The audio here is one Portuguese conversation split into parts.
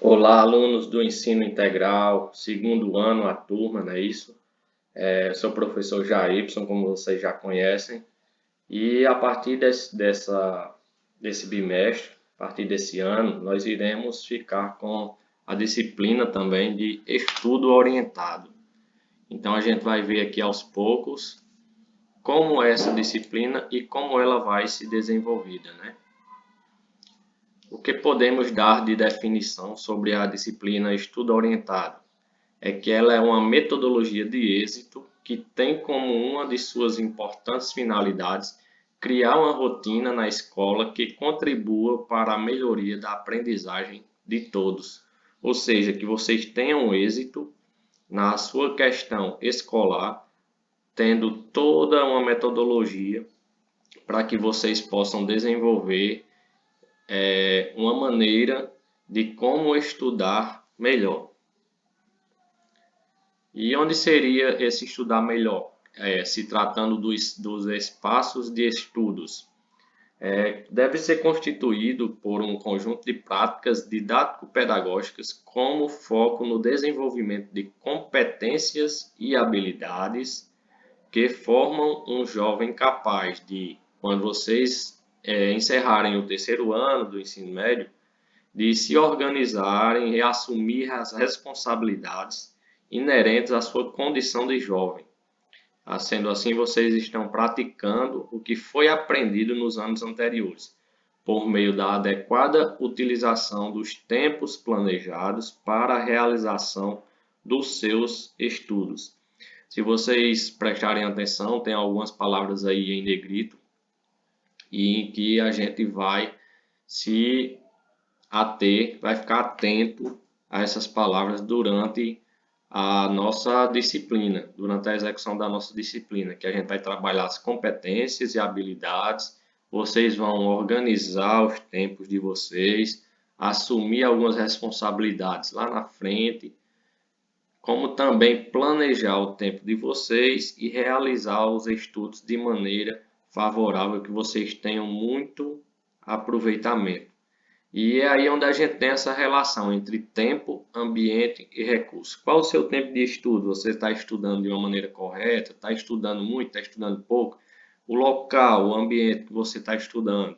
Olá, alunos do ensino integral, segundo ano, a turma, não é isso? Eu sou o professor Jairson, como vocês já conhecem, e a partir desse bimestre, a partir desse ano, nós iremos ficar com a disciplina também de estudo orientado. Então, a gente vai ver aqui aos poucos como é essa disciplina e como ela vai se desenvolvida, né? O que podemos dar de definição sobre a disciplina estudo orientado? É que ela é uma metodologia de êxito que tem como uma de suas importantes finalidades criar uma rotina na escola que contribua para a melhoria da aprendizagem de todos. Ou seja, que vocês tenham êxito na sua questão escolar, tendo toda uma metodologia para que vocês possam desenvolver uma maneira de como estudar melhor. E onde seria esse estudar melhor? Se tratando dos espaços de estudos. Deve ser constituído por um conjunto de práticas didático-pedagógicas como foco no desenvolvimento de competências e habilidades que formam um jovem capaz de, quando vocês encerrarem o terceiro ano do ensino médio, de se organizarem e assumir as responsabilidades inerentes à sua condição de jovem. Sendo assim, vocês estão praticando o que foi aprendido nos anos anteriores, por meio da adequada utilização dos tempos planejados para a realização dos seus estudos. Se vocês prestarem atenção, tem algumas palavras aí em negrito e em que a gente vai se ater, vai ficar atento a essas palavras durante a nossa disciplina, durante a execução da nossa disciplina, que a gente vai trabalhar as competências e habilidades, vocês vão organizar os tempos de vocês, assumir algumas responsabilidades lá na frente, como também planejar o tempo de vocês e realizar os estudos de maneira favorável, que vocês tenham muito aproveitamento. E é aí onde a gente tem essa relação entre tempo, ambiente e recurso. Qual o seu tempo de estudo? Você está estudando de uma maneira correta? Está estudando muito? Está estudando pouco? O local, o ambiente que você está estudando,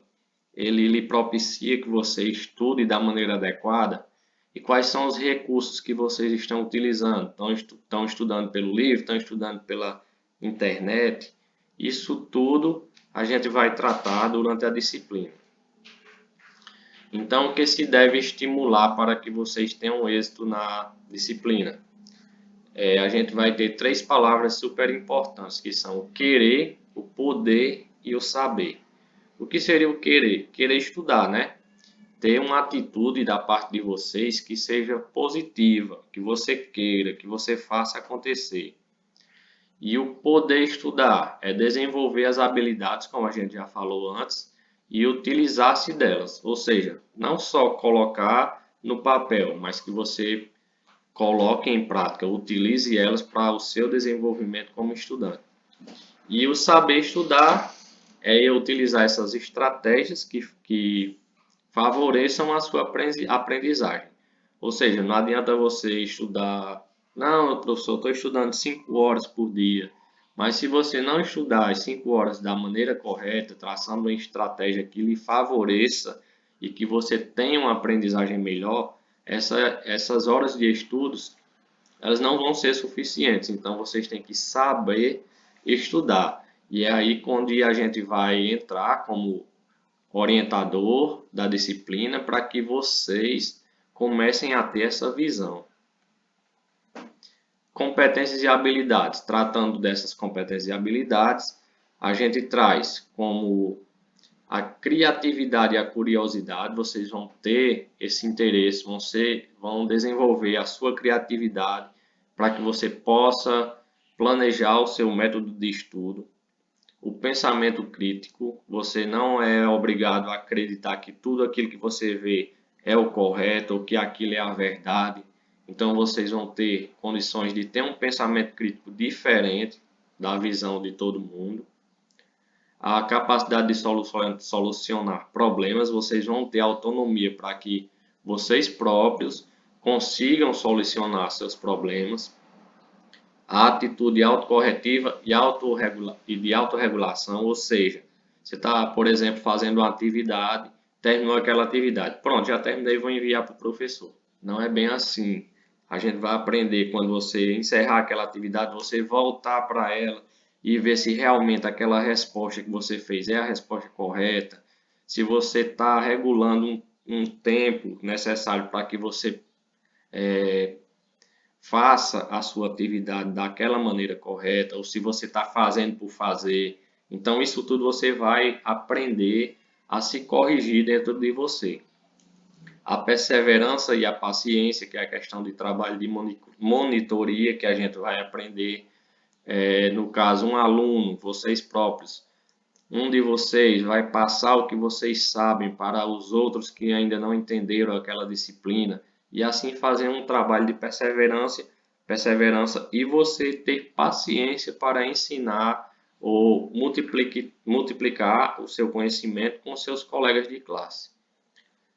ele lhe propicia que você estude da maneira adequada? E quais são os recursos que vocês estão utilizando? Estão estudando pelo livro? Estão estudando pela internet? Isso tudo a gente vai tratar durante a disciplina. Então, o que se deve estimular para que vocês tenham êxito na disciplina? A gente vai ter três palavras super importantes, que são o querer, o poder e o saber. O que seria o querer? Querer estudar, né? Ter uma atitude da parte de vocês que seja positiva, que você queira, que você faça acontecer. E o poder estudar é desenvolver as habilidades, como a gente já falou antes, e utilizar-se delas. Ou seja, não só colocar no papel, mas que você coloque em prática, utilize elas para o seu desenvolvimento como estudante. E o saber estudar é utilizar essas estratégias que favoreçam a sua aprendizagem. Ou seja, não adianta você estudar, não, professor, estou estudando 5 horas por dia. Mas se você não estudar as 5 horas da maneira correta, traçando uma estratégia que lhe favoreça e que você tenha uma aprendizagem melhor, essas horas de estudos, elas não vão ser suficientes. Então, vocês têm que saber estudar. E é aí onde a gente vai entrar como orientador da disciplina para que vocês comecem a ter essa visão. Competências e habilidades. Tratando dessas competências e habilidades, a gente traz como a criatividade e a curiosidade. Vocês vão ter esse interesse, vão desenvolver a sua criatividade para que você possa planejar o seu método de estudo. O pensamento crítico, você não é obrigado a acreditar que tudo aquilo que você vê é o correto ou que aquilo é a verdade. Então vocês vão ter condições de ter um pensamento crítico diferente da visão de todo mundo. A capacidade de solucionar problemas, vocês vão ter autonomia para que vocês próprios consigam solucionar seus problemas, a atitude autocorretiva e de autorregulação, ou seja, você está, por exemplo, fazendo uma atividade, terminou aquela atividade, pronto, já terminei, vou enviar para o professor. Não é bem assim. A gente vai aprender quando você encerrar aquela atividade, você voltar para ela e ver se realmente aquela resposta que você fez é a resposta correta, se você está regulando um tempo necessário para que você faça a sua atividade daquela maneira correta, ou se você está fazendo por fazer. Então, isso tudo você vai aprender a se corrigir dentro de você. A perseverança e a paciência, que é a questão de trabalho de monitoria, que a gente vai aprender, no caso, um aluno, vocês próprios, um de vocês vai passar o que vocês sabem para os outros que ainda não entenderam aquela disciplina e assim fazer um trabalho de perseverança e você ter paciência para ensinar ou multiplicar o seu conhecimento com seus colegas de classe.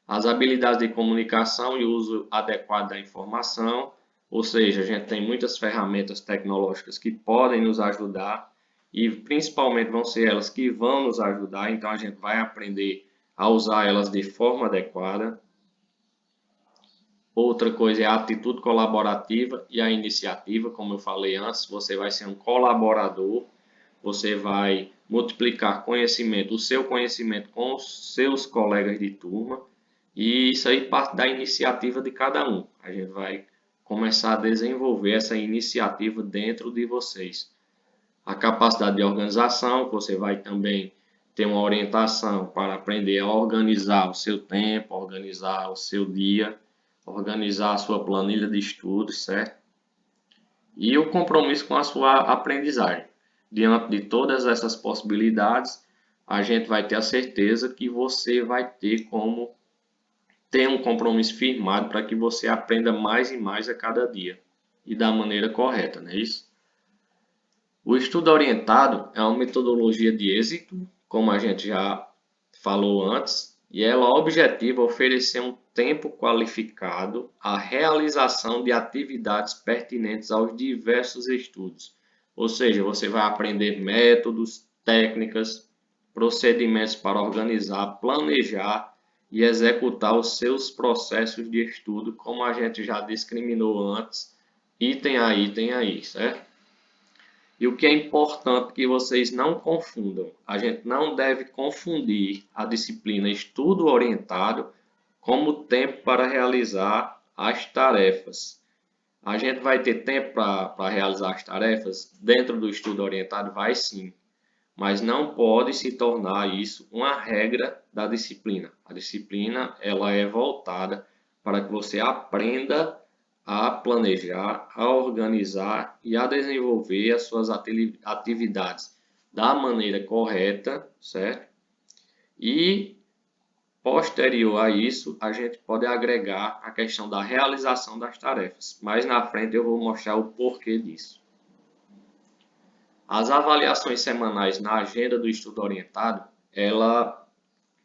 As habilidades de comunicação e uso adequado da informação, ou seja, a gente tem muitas ferramentas tecnológicas que podem nos ajudar e principalmente vão ser elas que vão nos ajudar, então a gente vai aprender a usar elas de forma adequada. Outra coisa é a atitude colaborativa e a iniciativa, como eu falei antes, você vai ser um colaborador, você vai multiplicar conhecimento, o seu conhecimento com os seus colegas de turma, e isso aí parte da iniciativa de cada um. A gente vai começar a desenvolver essa iniciativa dentro de vocês. A capacidade de organização, você vai também ter uma orientação para aprender a organizar o seu tempo, organizar o seu dia, organizar a sua planilha de estudos, certo? E o compromisso com a sua aprendizagem. Diante de todas essas possibilidades, a gente vai ter a certeza que você vai ter como ter um compromisso firmado para que você aprenda mais e mais a cada dia e da maneira correta, não é isso? O estudo orientado é uma metodologia de êxito, como a gente já falou antes, e ela objetiva oferecer um tempo qualificado à realização de atividades pertinentes aos diversos estudos. Ou seja, você vai aprender métodos, técnicas, procedimentos para organizar, planejar e executar os seus processos de estudo, como a gente já discriminou antes, item a item aí, certo? E o que é importante que vocês não confundam, a gente não deve confundir a disciplina estudo orientado como tempo para realizar as tarefas. A gente vai ter tempo para realizar as tarefas dentro do estudo orientado? Vai sim, mas não pode se tornar isso uma regra da disciplina. A disciplina ela é voltada para que você aprenda a planejar, a organizar e a desenvolver as suas atividades da maneira correta, certo? E posterior a isso, a gente pode agregar a questão da realização das tarefas. Mais na frente eu vou mostrar o porquê disso. As avaliações semanais na agenda do estudo orientado, ela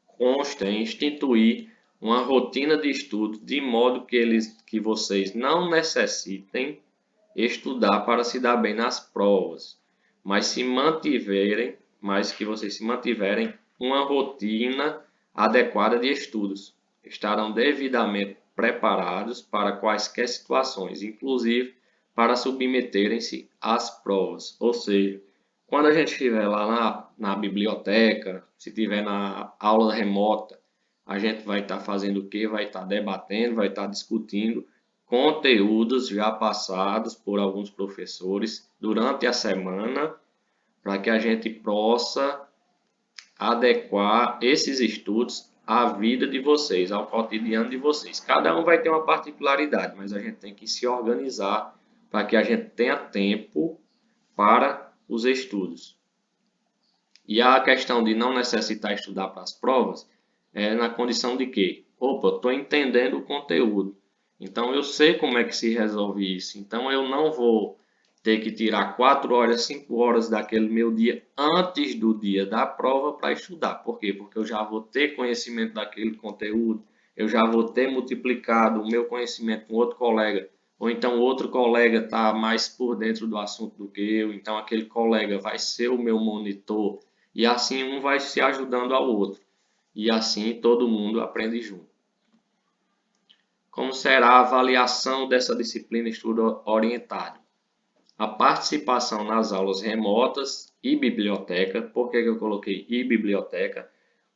consta em instituir uma rotina de estudo de modo que vocês não necessitem estudar para se dar bem nas provas, mas que vocês se mantiverem uma rotina adequada de estudos. Estarão devidamente preparados para quaisquer situações, inclusive para submeterem-se às provas. Ou seja, quando a gente estiver lá na biblioteca, se estiver na aula remota, a gente vai estar fazendo o quê? Vai estar debatendo, vai estar discutindo conteúdos já passados por alguns professores durante a semana, para que a gente possa adequar esses estudos à vida de vocês, ao cotidiano de vocês. Cada um vai ter uma particularidade, mas a gente tem que se organizar para que a gente tenha tempo para os estudos. E a questão de não necessitar estudar para as provas é na condição de que, opa, estou entendendo o conteúdo, então eu sei como é que se resolve isso, então eu não vou ter que tirar 4 horas, 5 horas daquele meu dia antes do dia da prova para estudar. Por quê? Porque eu já vou ter conhecimento daquele conteúdo, eu já vou ter multiplicado o meu conhecimento com outro colega, ou então outro colega está mais por dentro do assunto do que eu, então aquele colega vai ser o meu monitor, e assim um vai se ajudando ao outro, e assim todo mundo aprende junto. Como será a avaliação dessa disciplina estudo orientado? A participação nas aulas remotas e biblioteca. Por que eu coloquei e biblioteca?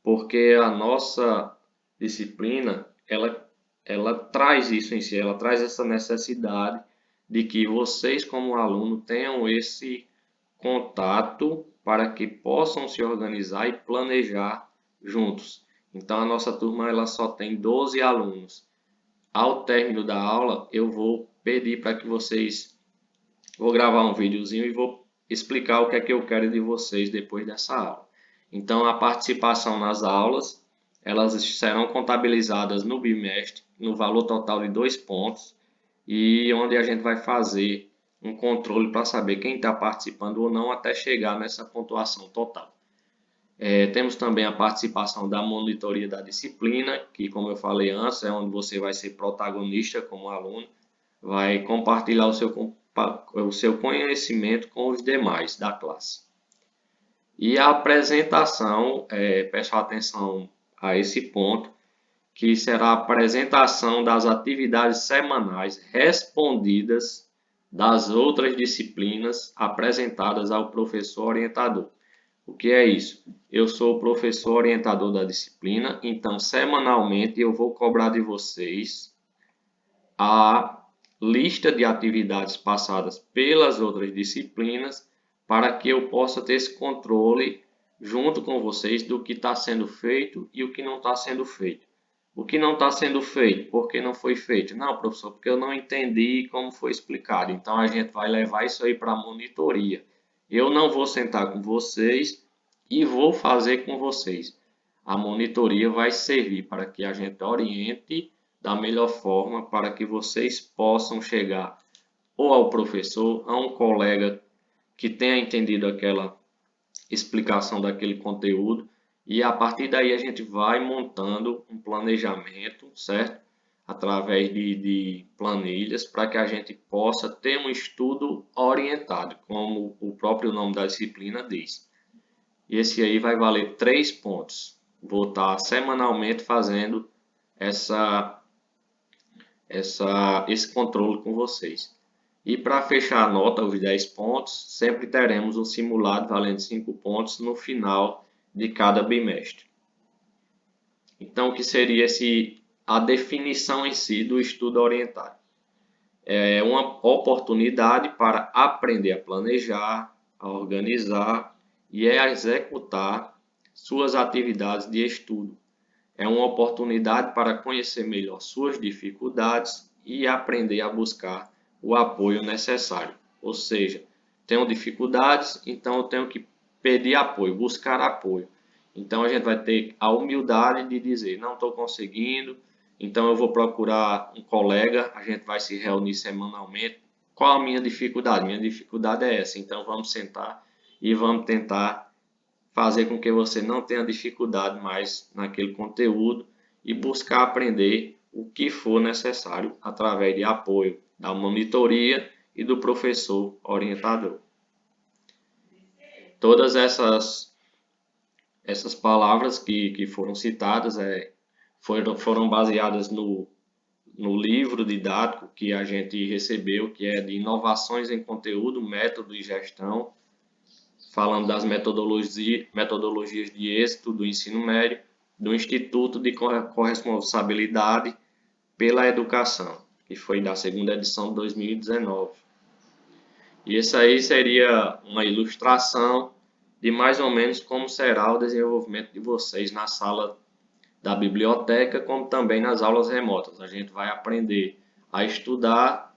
Porque a nossa disciplina, ela traz isso em si, ela traz essa necessidade de que vocês, como aluno, tenham esse contato para que possam se organizar e planejar juntos. Então, a nossa turma ela só tem 12 alunos. Ao término da aula, eu vou pedir para que vocês... Vou gravar um videozinho e vou explicar o que é que eu quero de vocês depois dessa aula. Então, a participação nas aulas, elas serão contabilizadas no bimestre, no valor total de 2 pontos, e onde a gente vai fazer um controle para saber quem está participando ou não até chegar nessa pontuação total. Temos também a participação da monitoria da disciplina, que, como eu falei antes, é onde você vai ser protagonista como aluno, vai compartilhar o seu conhecimento com os demais da classe. E a apresentação, peço atenção a esse ponto, que será a apresentação das atividades semanais respondidas das outras disciplinas apresentadas ao professor orientador. O que é isso? Eu sou o professor orientador da disciplina, então semanalmente eu vou cobrar de vocês a lista de atividades passadas pelas outras disciplinas para que eu possa ter esse controle junto com vocês do que está sendo feito e o que não está sendo feito. O que não está sendo feito, por que não foi feito? Não, professor, porque eu não entendi como foi explicado. Então, a gente vai levar isso aí para a monitoria. Eu não vou sentar com vocês e vou fazer com vocês. A monitoria vai servir para que a gente oriente da melhor forma para que vocês possam chegar ou ao professor, a um colega que tenha entendido aquela explicação daquele conteúdo, e a partir daí a gente vai montando um planejamento, certo? Através de planilhas, para que a gente possa ter um estudo orientado, como o próprio nome da disciplina diz. E esse aí vai valer 3 pontos. Vou estar semanalmente fazendo esse controle com vocês. E para fechar a nota, os 10 pontos, sempre teremos um simulado valendo 5 pontos no final de cada bimestre. Então, o que seria a definição em si do estudo orientado? É uma oportunidade para aprender a planejar, a organizar e a executar suas atividades de estudo. É uma oportunidade para conhecer melhor suas dificuldades e aprender a buscar o apoio necessário. Ou seja, tenho dificuldades, então eu tenho que pedir apoio, buscar apoio. Então a gente vai ter a humildade de dizer, não estou conseguindo, então eu vou procurar um colega, a gente vai se reunir semanalmente. Qual a minha dificuldade? Minha dificuldade é essa, então vamos sentar e vamos tentar fazer com que você não tenha dificuldade mais naquele conteúdo e buscar aprender o que for necessário através de apoio da monitoria e do professor orientador. Todas essas palavras que foram citadas foram baseadas no livro didático que a gente recebeu, que é de Inovações em Conteúdo, Método e Gestão, falando das metodologias de êxito do ensino médio, do Instituto de Corresponsabilidade pela Educação, que foi da segunda edição de 2019. E isso aí seria uma ilustração de mais ou menos como será o desenvolvimento de vocês na sala da biblioteca, como também nas aulas remotas. A gente vai aprender a estudar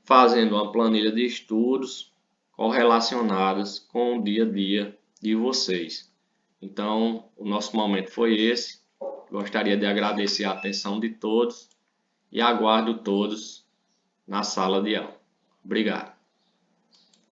fazendo uma planilha de estudos correlacionadas com o dia a dia de vocês. Então, o nosso momento foi esse. Gostaria de agradecer a atenção de todos e aguardo todos na sala de aula. Obrigado.